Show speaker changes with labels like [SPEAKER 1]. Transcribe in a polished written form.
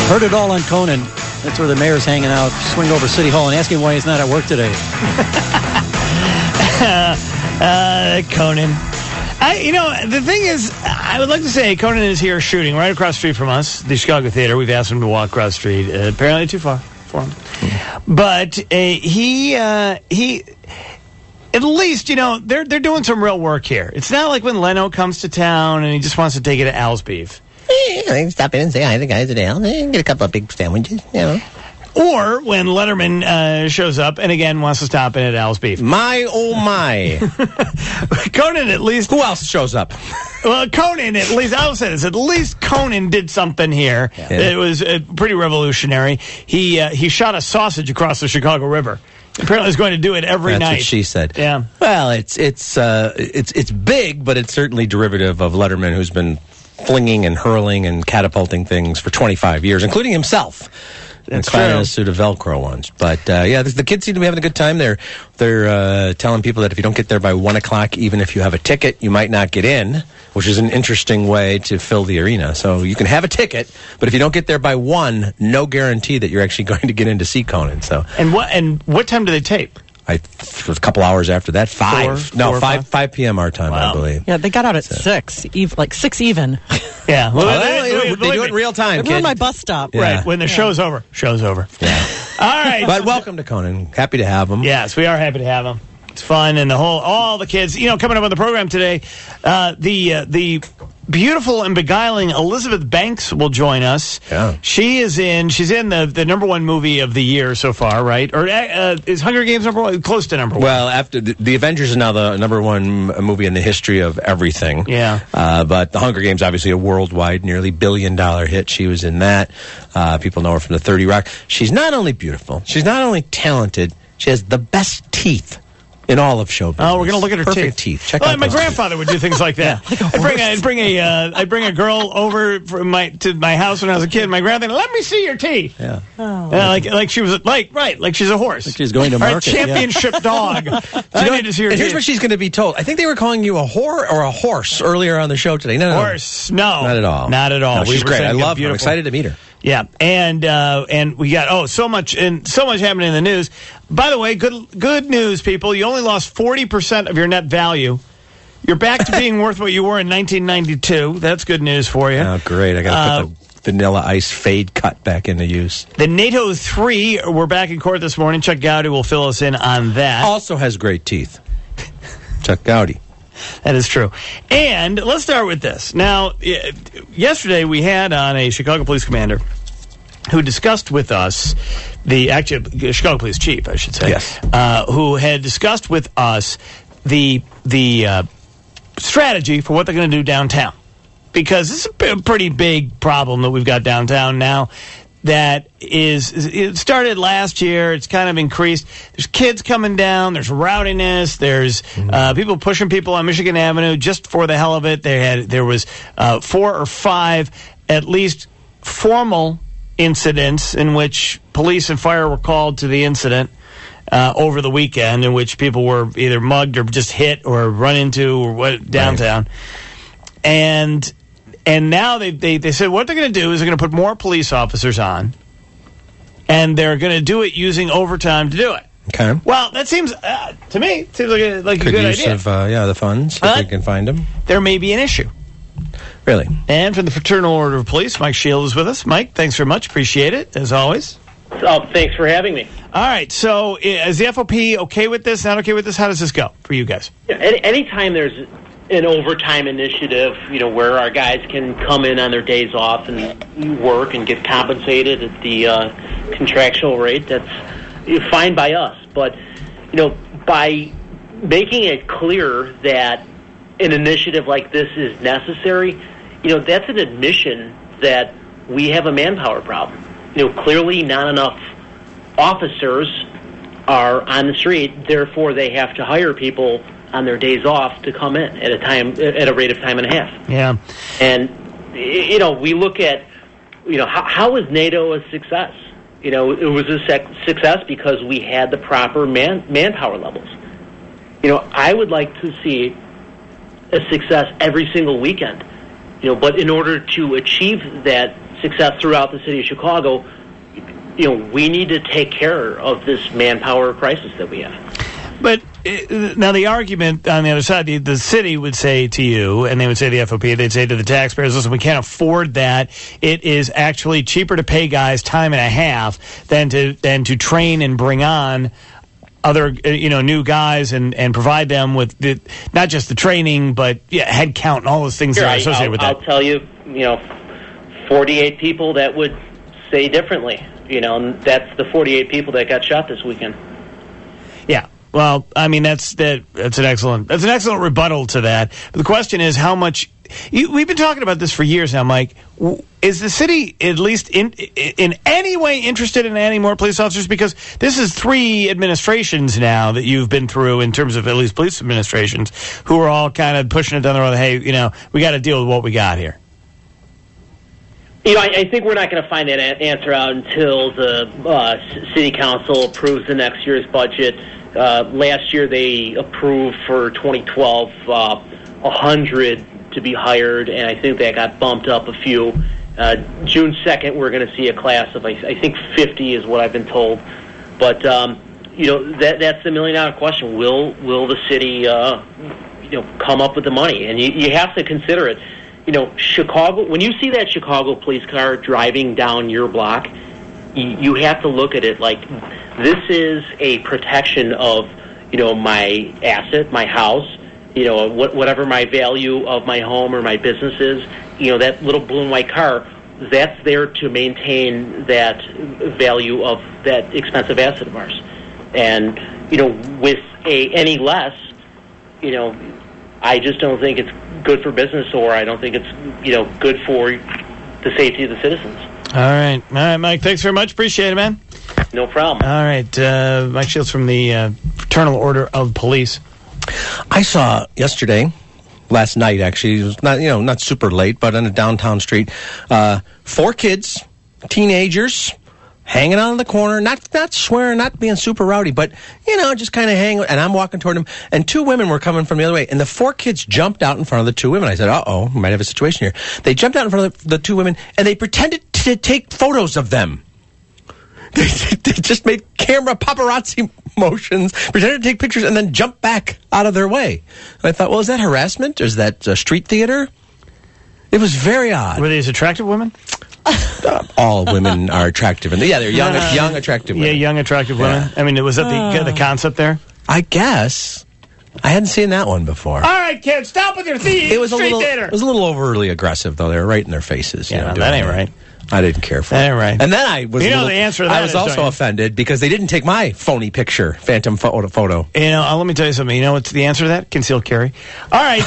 [SPEAKER 1] Heard it all on Conan. That's where the mayor's hanging out. Swing over City Hall and ask him why he's not at work today.
[SPEAKER 2] Conan. The thing is, I would like to say Conan is here shooting right across the street from us, the Chicago Theater. We've asked him to walk across the street. Apparently too far for him. But he at least, they're doing some real work here. It's not like when Leno comes to town and he just wants to take it to Al's Beef.
[SPEAKER 3] Stop in and say hi to the guys at Al. Get a couple of big sandwiches,
[SPEAKER 2] Or when Letterman shows up and again wants to stop in at Al's Beef.
[SPEAKER 3] My, oh my.
[SPEAKER 2] Conan at least...
[SPEAKER 3] Who else shows up?
[SPEAKER 2] Well, Conan at least... I'll say this. At least Conan did something here. Yeah. It was pretty revolutionary. He shot a sausage across the Chicago River. Apparently he's going to do it every night.
[SPEAKER 3] That's what she said.
[SPEAKER 2] Yeah.
[SPEAKER 3] Well, it's big, but it's certainly derivative of Letterman, who's been flinging and hurling and catapulting things for 25 years, including himself.
[SPEAKER 2] That's
[SPEAKER 3] true.
[SPEAKER 2] true.
[SPEAKER 3] A suit of Velcro once. But, the kids seem to be having a good time. They're telling people that if you don't get there by 1 o'clock, even if you have a ticket, you might not get in, which is an interesting way to fill the arena. So you can have a ticket, but if you don't get there by 1, no guarantee that you're actually going to get in to see Conan. So.
[SPEAKER 2] And what time do they tape?
[SPEAKER 3] A couple hours after that, 5 p.m. our time,
[SPEAKER 2] wow.
[SPEAKER 3] I believe.
[SPEAKER 4] Yeah, they got out at 6, like 6 even.
[SPEAKER 2] Yeah,
[SPEAKER 3] they do it in real time.
[SPEAKER 4] They were on my bus stop.
[SPEAKER 2] Yeah. Right, when the show's over. Show's over.
[SPEAKER 3] Yeah.
[SPEAKER 2] All right.
[SPEAKER 3] But welcome to Conan. Happy to have him.
[SPEAKER 2] Yes, we are happy to have him. It's fun, and all the kids. Coming up on the program today, the beautiful and beguiling Elizabeth Banks will join us.
[SPEAKER 3] Yeah.
[SPEAKER 2] She's in the number one movie of the year so far, right? Or is Hunger Games number one? Close to number one.
[SPEAKER 3] Well, after the Avengers is now the number one movie in the history of everything.
[SPEAKER 2] Yeah.
[SPEAKER 3] But the Hunger Games, obviously a worldwide, nearly $1 billion hit. She was in that. People know her from the 30 Rock. She's not only beautiful, she's not only talented, she has the best teeth in all of show business.
[SPEAKER 2] Oh, we're going to look at her
[SPEAKER 3] Perfect
[SPEAKER 2] teeth.
[SPEAKER 3] Check out
[SPEAKER 2] my
[SPEAKER 3] those
[SPEAKER 2] grandfather would do things like that. I'd bring a girl over to my house when I was a kid. My grandfather, let me see your teeth.
[SPEAKER 3] Yeah.
[SPEAKER 2] Like she was like she's a horse.
[SPEAKER 1] Like she's going to market.
[SPEAKER 2] Or a championship dog. I need to see her teeth.
[SPEAKER 3] Here's what she's going to be told. I think they were calling you a whore or a horse earlier on the show today. No.
[SPEAKER 2] Horse. No.
[SPEAKER 3] Not at all.
[SPEAKER 2] Not at all.
[SPEAKER 3] No, she's great. I love her. I'm excited to meet her.
[SPEAKER 2] Yeah, and we got so much happening in the news. By the way, good news, people. You only lost 40% of your net value. You're back to being worth what you were in 1992. That's good news for you.
[SPEAKER 3] Oh, great! I got to put the Vanilla Ice fade cut back into use.
[SPEAKER 2] The NATO 3 were back in court this morning. Chuck Gowdy will fill us in on that.
[SPEAKER 3] Also has great teeth. Chuck Gowdy.
[SPEAKER 2] That is true. And let's start with this. Now, yesterday we had on a Chicago police commander who discussed with us, Chicago police chief, I should say,
[SPEAKER 3] yes,
[SPEAKER 2] who had discussed with us the strategy for what they're going to do downtown. Because this is a pretty big problem that we've got downtown now. It started last year. It's kind of increased. There's kids coming down. There's rowdiness. There's people pushing people on Michigan Avenue just for the hell of it. There was 4 or 5 at least formal incidents in which police and fire were called to the incident over the weekend, in which people were either mugged or just hit or run into or downtown. Right. And now they said what they're going to do is they're going to put more police officers on, and they're going to do it using overtime to do it.
[SPEAKER 3] Okay.
[SPEAKER 2] Well, that seems, to me, like a good
[SPEAKER 3] use
[SPEAKER 2] idea.
[SPEAKER 3] Of the funds, if they can find them.
[SPEAKER 2] There may be an issue.
[SPEAKER 3] Really?
[SPEAKER 2] And from the Fraternal Order of Police, Mike Shield is with us. Mike, thanks very much. Appreciate it, as always.
[SPEAKER 5] Oh, thanks for having me.
[SPEAKER 2] All right, so is the FOP okay with this, not okay with this? How does this go for you guys?
[SPEAKER 5] Yeah, anytime there's an overtime initiative, where our guys can come in on their days off and work and get compensated at the contractual rate, that's fine by us. But, by making it clear that an initiative like this is necessary, that's an admission that we have a manpower problem. Clearly not enough officers are on the street, therefore they have to hire people on their days off to come in at a rate of time and a half.
[SPEAKER 2] Yeah.
[SPEAKER 5] And, we look at, how was NATO a success? It was a success because we had the proper manpower levels. I would like to see a success every single weekend. But in order to achieve that success throughout the city of Chicago, we need to take care of this manpower crisis that we have.
[SPEAKER 2] But now the argument on the other side, the city would say to you, and they would say to the FOP, they'd say to the taxpayers, listen, we can't afford that. It is actually cheaper to pay guys time and a half than to train and bring on other new guys and provide them with not just the training, but head count and all those things that are associated with that.
[SPEAKER 5] I'll tell you, 48 people that would say differently. And that's the 48 people that got shot this weekend.
[SPEAKER 2] Yeah. Well, I mean, that's an excellent rebuttal to that. But the question is, how much? We've been talking about this for years now, Mike. Is the city at least in any way interested in adding more police officers? Because this is 3 administrations now that you've been through in terms of at least police administrations who are all kind of pushing it down the road. Hey, we got to deal with what we got here.
[SPEAKER 5] I think we're not going to find that answer out until the city council approves the next year's budget. Last year they approved for 2012 100 to be hired, and I think that got bumped up a few. June 2nd, we're going to see a class of, I think, 50 is what I've been told. But, that's the million-dollar question. Will the city, come up with the money? And you have to consider it. Chicago, when you see that Chicago police car driving down your block, you have to look at it like this is a protection of, my asset, my house, whatever my value of my home or my business is. That little blue and white car, that's there to maintain that value of that expensive asset of ours. And, with any less, I just don't think it's good for business, or I don't think it's, good for the safety of the citizens.
[SPEAKER 2] All right, Mike. Thanks very much. Appreciate it, man.
[SPEAKER 5] No problem.
[SPEAKER 2] All right, Mike Shields from the Fraternal Order of Police.
[SPEAKER 3] I saw yesterday, last night actually, it was not super late, but on a downtown street, 4 kids, teenagers, hanging out in the corner, not swearing, not being super rowdy, but, just kind of hanging. And I'm walking toward them, and 2 women were coming from the other way. And the 4 kids jumped out in front of the 2 women. I said, uh-oh, we might have a situation here. They jumped out in front of the 2 women, and they pretended to take photos of them. They just made camera paparazzi motions, pretended to take pictures, and then jumped back out of their way. And I thought, well, is that harassment? Is that street theater? It was very odd.
[SPEAKER 2] Were these attractive women?
[SPEAKER 3] All women are attractive, and they're young, attractive women.
[SPEAKER 2] Yeah, young, attractive women. I mean, was that the concept there?
[SPEAKER 3] I guess I hadn't seen that one before.
[SPEAKER 2] All right, kids, stop with your theater.
[SPEAKER 3] It was a little overly aggressive, though. They were right in their faces.
[SPEAKER 2] Yeah, that ain't right.
[SPEAKER 3] I didn't care for it.
[SPEAKER 2] That ain't right.
[SPEAKER 3] And then I was.
[SPEAKER 2] The answer to that
[SPEAKER 3] I was also offended because they didn't take my phony picture, phantom photo.
[SPEAKER 2] Let me tell you something. You know what's the answer to that? Concealed carry. All right.